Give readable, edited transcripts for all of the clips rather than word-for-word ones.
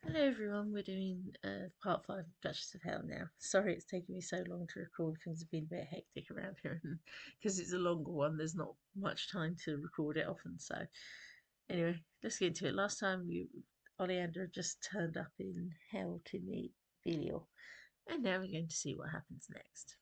Hello everyone, we're doing part 5 of Duchess of Hell now. Sorry it's taken me so long to record, things have been a bit hectic around here because it's a longer one, there's not much time to record it often. So anyway, let's get into it. Last time Oleander just turned up in hell to meet Belial, and now we're going to see what happens next.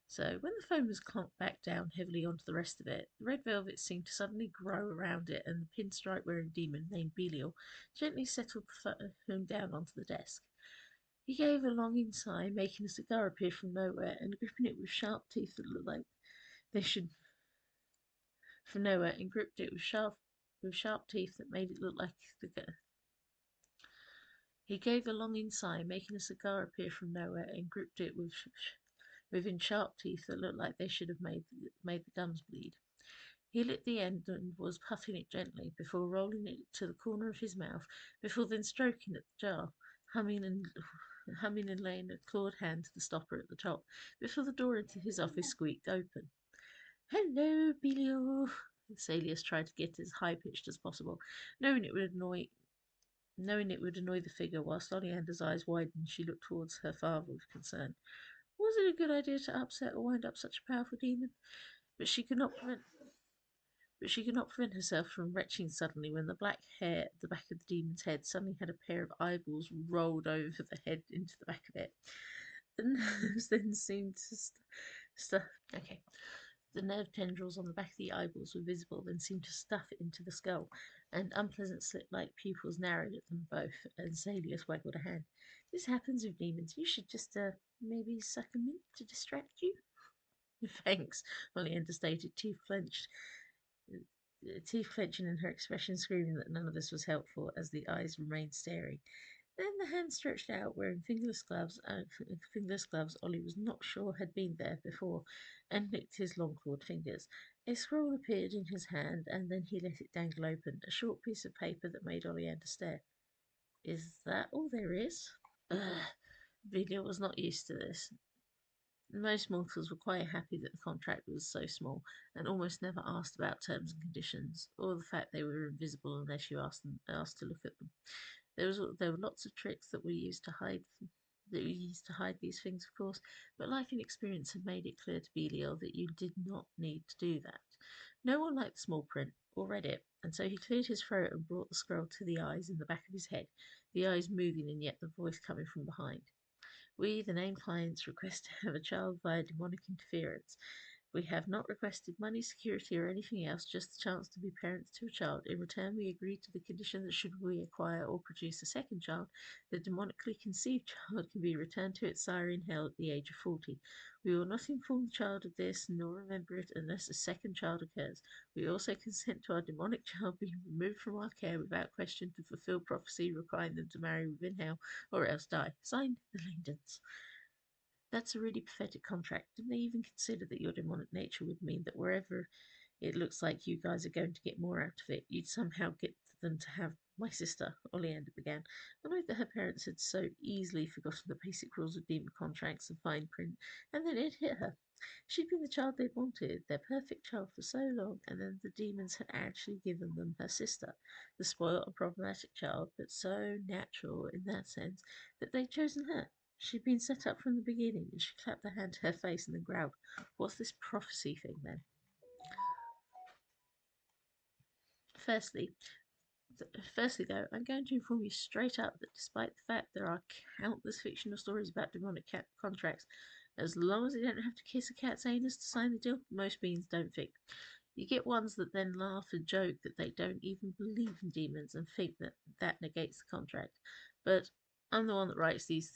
So when the foam was clumped back down heavily onto the rest of it, the red velvet seemed to suddenly grow around it, and the pinstripe-wearing demon named Belial gently settled the foam down onto the desk. He gave a longing sigh, making a cigar appear from nowhere, and gripping it with sharp teeth that looked like they should from nowhere, and gripped it with sharp teeth that made it look like the. He gave a longing sigh, making a cigar appear from nowhere, and gripped it within sharp teeth that looked like they should have made the gums bleed. He lit the end and was puffing it gently, before rolling it to the corner of his mouth, before then stroking at the jar, humming and laying a clawed hand to the stopper at the top, before the door into his office squeaked open. "Hello, Belial!" Salius tried to get as high pitched as possible, knowing it would annoy the figure. Whilst Oleander's eyes widened, she looked towards her father with concern. Was it a good idea to upset or wind up such a powerful demon? But she could not prevent but she could not prevent herself from retching suddenly when the black hair at the back of the demon's head suddenly had a pair of eyeballs rolled over the head into the back of it. The nerves then seemed to okay. The nerve tendrils on the back of the eyeballs were visible, then seemed to stuff it into the skull, and unpleasant slit-like pupils narrowed at them both, and Salius waggled a hand. This happens with demons. You should just, maybe suck a mint to distract you? Thanks, Molly understated, teeth clenching and her expression screaming that none of this was helpful as the eyes remained staring. Then the hand stretched out, wearing fingerless gloves Ollie was not sure had been there before, and licked his long-clawed fingers. A scroll appeared in his hand, and then he let it dangle open, a short piece of paper that made Oleander stare. Is that all there is? Ugh. Belial was not used to this. Most mortals were quite happy that the contract was so small, and almost never asked about terms and conditions, or the fact they were invisible unless you asked to look at them. There were lots of tricks that we used to hide these things, of course, but life and experience had made it clear to Belial that you did not need to do that. No one liked the small print or read it, and so he cleared his throat and brought the scroll to the eyes in the back of his head, the eyes moving and yet the voice coming from behind. We, the named clients, request to have a child via demonic interference. We have not requested money, security, or anything else, just the chance to be parents to a child. In return, we agree to the condition that should we acquire or produce a second child, the demonically conceived child can be returned to its sire in hell at the age of 40. We will not inform the child of this, nor remember it unless a second child occurs. We also consent to our demonic child being removed from our care without question to fulfill prophecy requiring them to marry within hell or else die. Signed, the Langdons. That's a really pathetic contract. Didn't they even consider that your demonic nature would mean that wherever it looks like you guys are going to get more out of it, you'd somehow get them to have my sister, Oleander began, annoyed that her parents had so easily forgotten the basic rules of demon contracts and fine print, and then it hit her. She'd been the child they'd wanted, their perfect child for so long, and then the demons had actually given them her sister, the spoiled and problematic child, but so natural in that sense that they'd chosen her. She'd been set up from the beginning, and she clapped her hand to her face and then growled, "What's this prophecy thing, then?" Firstly, Firstly, though, I'm going to inform you straight up that despite the fact there are countless fictional stories about demonic cat contracts, as long as they don't have to kiss a cat's anus to sign the deal, most beings don't think. You get ones that then laugh and joke that they don't even believe in demons and think that that negates the contract. But I'm the one that writes these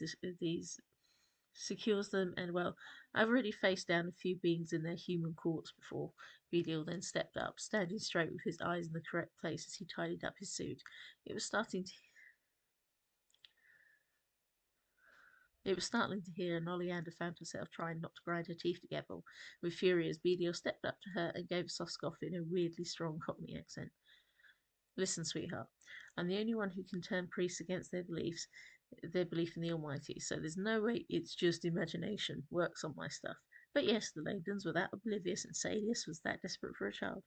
secures them, and well, I've already faced down a few beings in their human courts before. Belial then stepped up, standing straight with his eyes in the correct place as he tidied up his suit. It was starting to It was startling to hear, and Oleander found herself trying not to grind her teeth together with fury as Belial stepped up to her and gave a soft scoff in a weirdly strong cockney accent. Listen, sweetheart, I'm the only one who can turn priests against their belief in the Almighty, so there's no way it's just imagination works on my stuff. But yes, the Langdons were that oblivious, and Salius was that desperate for a child.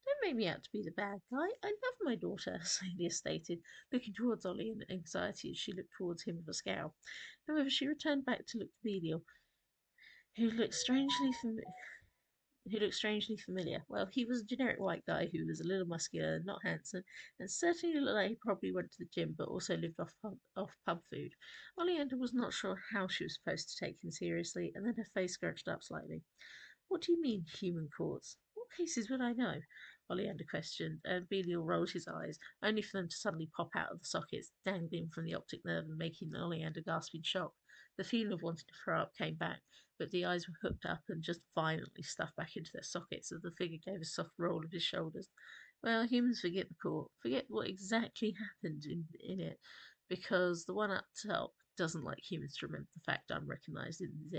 Don't Don't make me out to be the bad guy. I love my daughter, Celia stated, looking towards Ollie in anxiety as she looked towards him with a scowl. However, she returned back to look at Belial, who looked strangely familiar. Well, he was a generic white guy who was a little muscular, not handsome, and certainly looked like he probably went to the gym but also lived off pub food. Oleander was not sure how she was supposed to take him seriously, and then her face scrunched up slightly. What do you mean, human courts? What cases would I know? Oleander questioned, and Belial rolled his eyes, only for them to suddenly pop out of the sockets, dangling from the optic nerve and making Oleander gasp in shock. The feeling of wanting to throw up came back, but the eyes were hooked up and just violently stuffed back into their sockets as the figure gave a soft roll of his shoulders. Well, humans forget the court, forget what exactly happened in it, because the one up top doesn't like humans to remember the fact I'm recognised in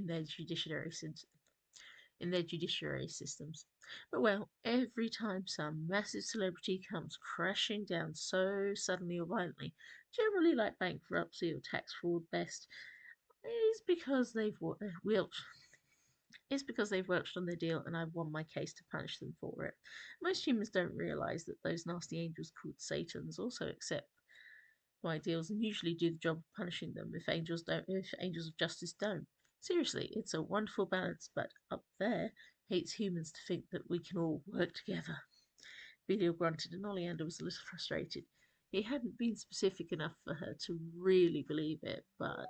their judiciary systems. But well, every time some massive celebrity comes crashing down so suddenly or violently, generally like bankruptcy or tax fraud best, is because they've worked on their deal and I've won my case to punish them for it. Most humans don't realise that those nasty angels called Satans also accept my deals and usually do the job of punishing them if angels of justice don't. Seriously, it's a wonderful balance, but up there hates humans to think that we can all work together. Belial grunted and Oleander was a little frustrated. He hadn't been specific enough for her to really believe it, but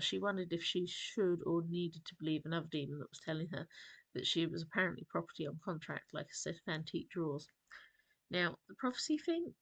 she wondered if she should or needed to believe another demon that was telling her that she was apparently property on contract like a set of antique drawers. Now, the prophecy thing,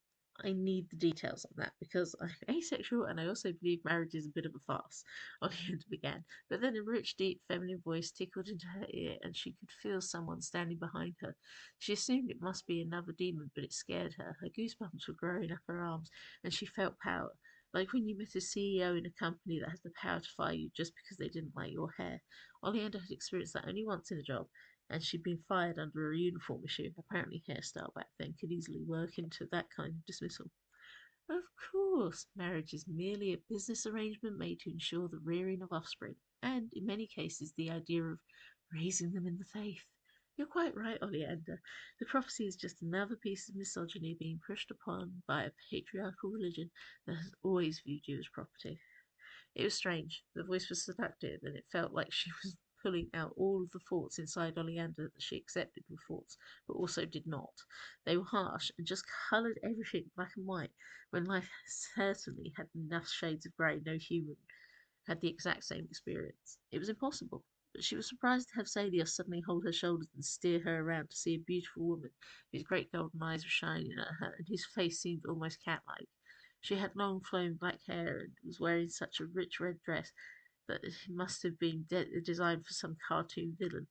I need the details on that because I'm asexual and I also believe marriage is a bit of a farce. Oleander began, but then a rich, deep, feminine voice tickled into her ear and she could feel someone standing behind her. She assumed it must be another demon, but it scared her. Her goosebumps were growing up her arms and she felt power. Like when you met a CEO in a company that has the power to fire you just because they didn't like your hair. Oleander had experienced that only once in a job, and she'd been fired under a uniform issue. Apparently, hairstyle back then could easily work into that kind of dismissal. Of course, marriage is merely a business arrangement made to ensure the rearing of offspring, and in many cases, the idea of raising them in the faith. You're quite right, Oleander. The prophecy is just another piece of misogyny being pushed upon by a patriarchal religion that has always viewed you as property. It was strange. The voice was seductive, and it felt like she was pulling out all of the thoughts inside Oleander that she accepted were thoughts, but also did not. They were harsh and just coloured everything black and white, when life certainly had enough shades of grey no human had the exact same experience. It was impossible. But she was surprised to have Celia suddenly hold her shoulders and steer her around to see a beautiful woman whose great golden eyes were shining at her and whose face seemed almost cat-like. She had long flowing black hair and was wearing such a rich red dress that it must have been designed for some cartoon villain.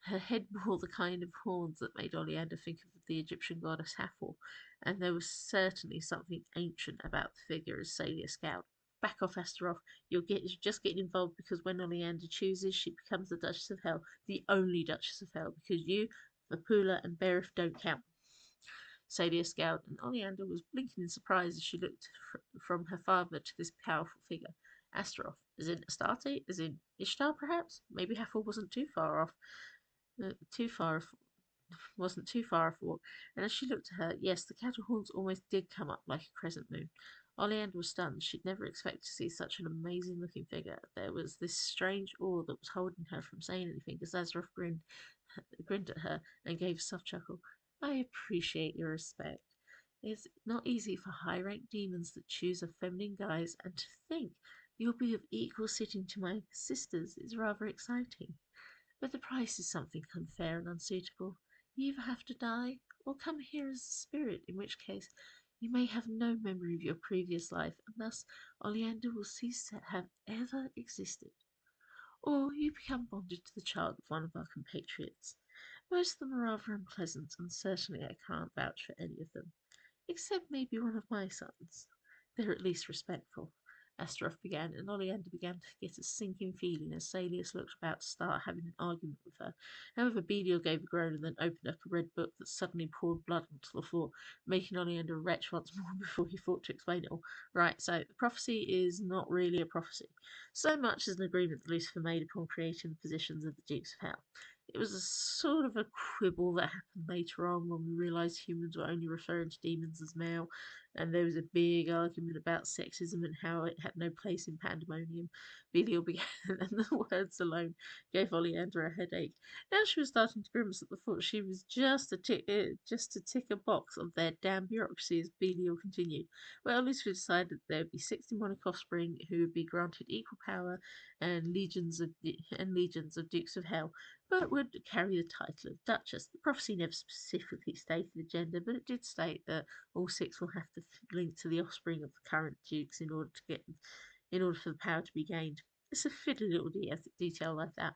Her head bore the kind of horns that made Oleander think of the Egyptian goddess Hathor, and there was certainly something ancient about the figure as Celia scowled. Back off, Astaroth. You're just getting involved because when Oleander chooses, she becomes the Duchess of Hell, the only Duchess of Hell, because you, Vapula, and Berith don't count. Celia scowled, and Oleander was blinking in surprise as she looked from her father to this powerful figure. Astaroth, as in Astarte, as in Ishtar, perhaps? Maybe Hathor wasn't too far off. Too far wasn't too far athwart, and as she looked at her, yes, the cattle horns almost did come up like a crescent moon. Oleander was stunned. She'd never expected to see such an amazing looking figure. There was this strange awe that was holding her from saying anything as Astaroth grinned at her and gave a soft chuckle. I appreciate your respect. It's not easy for high-ranked demons that choose a feminine guise, and to think you'll be of equal sitting to my sisters is rather exciting. But the price is something unfair and unsuitable. You either have to die, or come here as a spirit, in which case you may have no memory of your previous life, and thus Oleander will cease to have ever existed. Or you become bonded to the child of one of our compatriots. Most of them are rather unpleasant, and certainly I can't vouch for any of them. Except maybe one of my sons. They're at least respectful. Astaroth began, and Oleander began to get a sinking feeling as Salius looked about to start having an argument with her. However, Belial gave a groan and then opened up a red book that suddenly poured blood onto the floor, making Oleander a wretch once more before he thought to explain it all. Right, so the prophecy is not really a prophecy, so much as an agreement that Lucifer made upon creating the positions of the Dukes of Hell. It was a sort of a quibble that happened later on when we realised humans were only referring to demons as male, and there was a big argument about sexism and how it had no place in pandemonium. Belial began, and the words alone gave Oleander a headache. Now she was starting to grimace at the thought she was just to tick a box of their damn bureaucracy. As Belial continued, well, at least we decided that there would be 60 demonic offspring who would be granted equal power and legions of Dukes of Hell, but would carry the title of Duchess. The prophecy never specifically stated the gender, but it did state that all six will have to link to the offspring of the current dukes in order for the power to be gained. It's a fiddly little detail like that,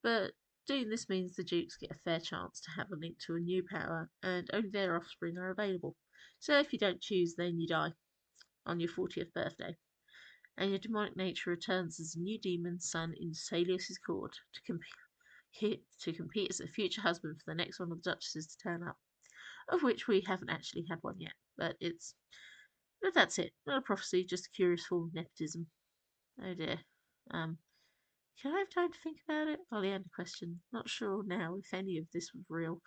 but doing this means the dukes get a fair chance to have a link to a new power, and only their offspring are available. So if you don't choose, then you die on your 40th birthday, and your demonic nature returns as a new demon son in Salius's court to compete as a future husband for the next one of the Duchesses to turn up, of which we haven't actually had one yet. But that's it. Not a prophecy, just a curious form of nepotism. Oh dear. Um, can I have time to think about it? Oleander questioned, not sure now if any of this was real.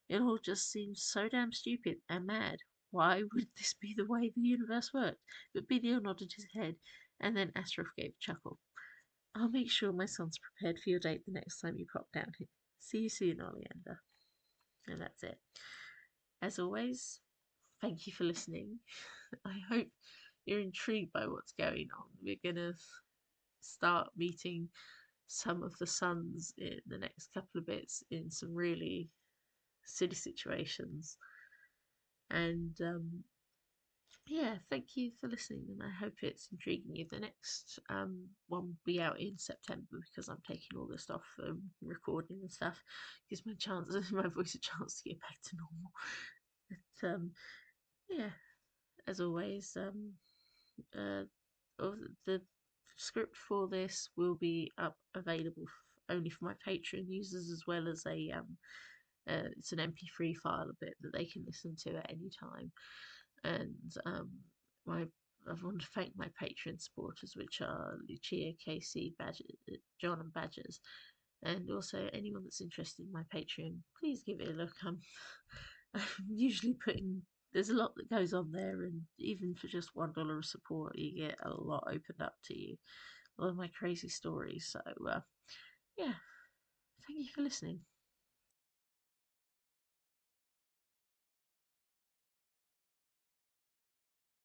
It all just seems so damn stupid and mad. Why would this be the way the universe worked? But Belial nodded his head, and then Astaroth gave a chuckle. I'll make sure my son's prepared for your date the next time you pop down here. See you soon, Oleander. And that's it. As always, thank you for listening. I hope you're intrigued by what's going on. We're going to start meeting some of the sons in the next couple of bits in some really silly situations. And yeah, thank you for listening, and I hope it's intriguing you. The next one will be out in September because I'm taking August off recording and stuff. Gives my voice a chance to get back to normal. But yeah, as always, uh, the script for this will be up available only for my Patreon users, as well as it's an MP3 file of it that they can listen to at any time. And I want to thank my Patreon supporters, which are Lucia, Casey, John, and Badgers. And also anyone that's interested in my Patreon, please give it a look. I'm usually there's a lot that goes on there, and even for just $1 of support, you get a lot opened up to you. A lot of my crazy stories. So yeah, thank you for listening.